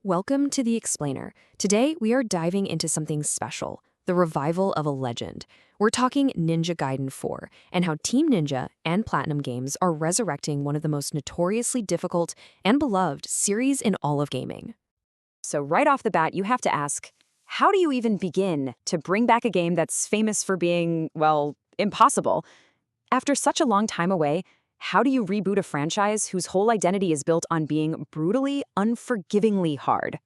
Welcome to The Explainer. Today, we are diving into something special, the revival of a legend. We're talking Ninja Gaiden 4, and how Team Ninja and Platinum Games are resurrecting one of the most notoriously difficult and beloved series in all of gaming. So right off the bat, you have to ask, how do you even begin to bring back a game that's famous for being, well, impossible? After such a long time away, how do you reboot a franchise whose whole identity is built on being brutally, unforgivingly hard?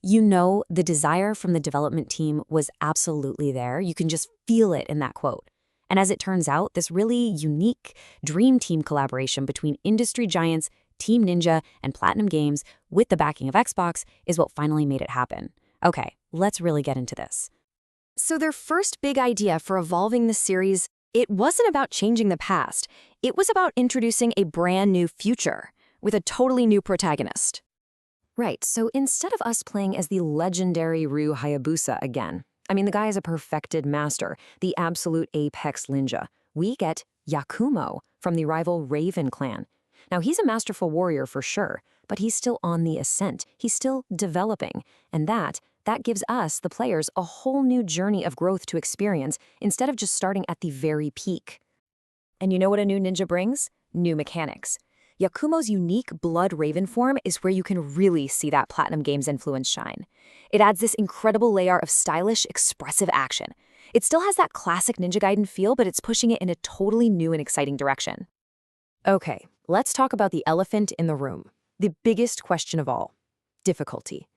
You know, the desire from the development team was absolutely there. You can just feel it in that quote. And as it turns out, this really unique dream team collaboration between industry giants Team Ninja and Platinum Games with the backing of Xbox is what finally made it happen. Okay, let's really get into this. So their first big idea for evolving the series, it wasn't about changing the past. It was about introducing a brand new future with a totally new protagonist. Right, so instead of us playing as the legendary Ryu Hayabusa again, the guy is a perfected master, the absolute apex ninja, we get Yakumo from the rival Raven clan. Now, he's a masterful warrior for sure, but he's still on the ascent. He's still developing, and that gives us, the players, a whole new journey of growth to experience instead of just starting at the very peak. And you know what a new ninja brings? New mechanics. Yakumo's unique Blood Raven form is where you can really see that Platinum Games influence shine. It adds this incredible layer of stylish, expressive action. It still has that classic Ninja Gaiden feel, but it's pushing it in a totally new and exciting direction. Okay, let's talk about the elephant in the room. The biggest question of all, difficulty.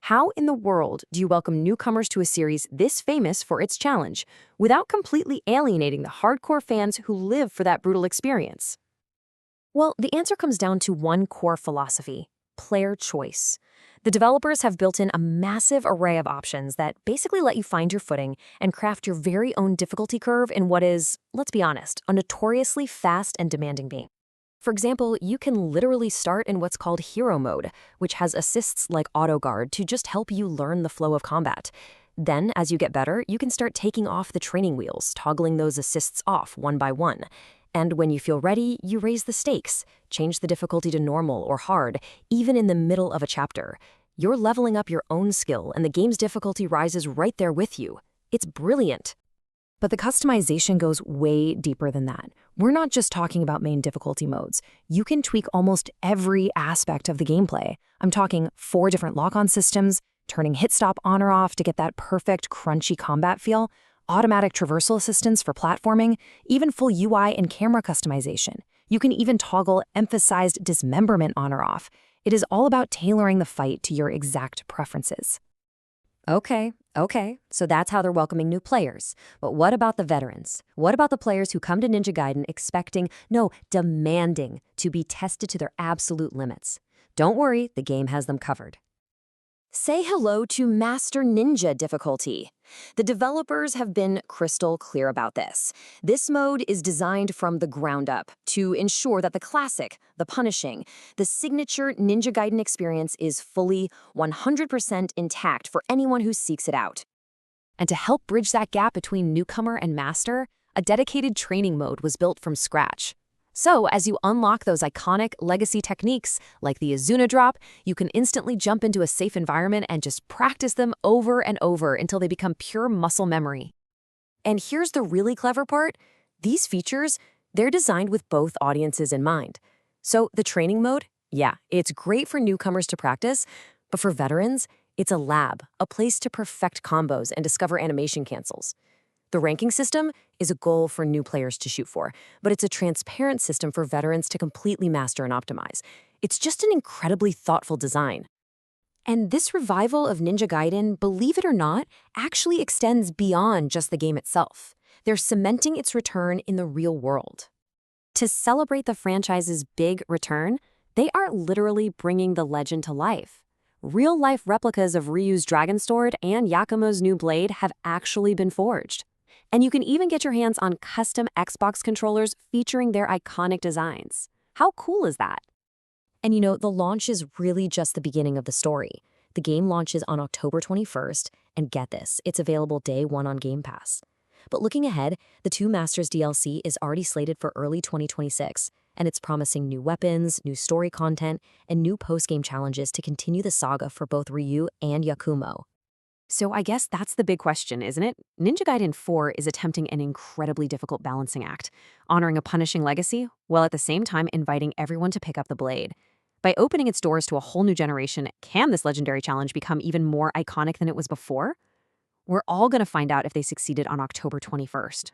How in the world do you welcome newcomers to a series this famous for its challenge without completely alienating the hardcore fans who live for that brutal experience? Well, the answer comes down to one core philosophy: player choice. The developers have built in a massive array of options that basically let you find your footing and craft your very own difficulty curve in what is, let's be honest, a notoriously fast and demanding game. For example, you can literally start in what's called Hero Mode, which has assists like Auto Guard to just help you learn the flow of combat. Then, as you get better, you can start taking off the training wheels, toggling those assists off one by one. And when you feel ready, you raise the stakes, change the difficulty to normal or hard, even in the middle of a chapter. You're leveling up your own skill, and the game's difficulty rises right there with you. It's brilliant. But the customization goes way deeper than that. We're not just talking about main difficulty modes. You can tweak almost every aspect of the gameplay. I'm talking 4 different lock-on systems, turning hit stop on or off to get that perfect crunchy combat feel, automatic traversal assistance for platforming, even full UI and camera customization. You can even toggle emphasized dismemberment on or off. It is all about tailoring the fight to your exact preferences. Okay, so that's how they're welcoming new players. But what about the veterans? What about the players who come to Ninja Gaiden expecting, no, demanding to be tested to their absolute limits? Don't worry, the game has them covered. Say hello to Master Ninja difficulty. The developers have been crystal clear about this. This mode is designed from the ground up to ensure that the classic, the punishing, the signature Ninja Gaiden experience is fully 100% intact for anyone who seeks it out. And to help bridge that gap between newcomer and master, a dedicated training mode was built from scratch. So, as you unlock those iconic legacy techniques, like the Azuna drop, you can instantly jump into a safe environment and just practice them over and over until they become pure muscle memory. And here's the really clever part. These features, they're designed with both audiences in mind. So, the training mode, yeah, it's great for newcomers to practice, but for veterans, it's a lab, a place to perfect combos and discover animation cancels. The ranking system is a goal for new players to shoot for, but it's a transparent system for veterans to completely master and optimize. It's just an incredibly thoughtful design. And this revival of Ninja Gaiden, believe it or not, actually extends beyond just the game itself. They're cementing its return in the real world. To celebrate the franchise's big return, they are literally bringing the legend to life. Real-life replicas of Ryu's Dragon Sword and Yakumo's new blade have actually been forged. And you can even get your hands on custom Xbox controllers featuring their iconic designs. How cool is that? And you know, the launch is really just the beginning of the story. The game launches on October 21st, and get this, it's available day 1 on Game Pass. But looking ahead, the Two Masters DLC is already slated for early 2026, and it's promising new weapons, new story content, and new post-game challenges to continue the saga for both Ryu and Yakumo. So I guess that's the big question, isn't it? Ninja Gaiden 4 is attempting an incredibly difficult balancing act, honoring a punishing legacy, while at the same time inviting everyone to pick up the blade. By opening its doors to a whole new generation, can this legendary challenge become even more iconic than it was before? We're all going to find out if they succeeded on October 21st.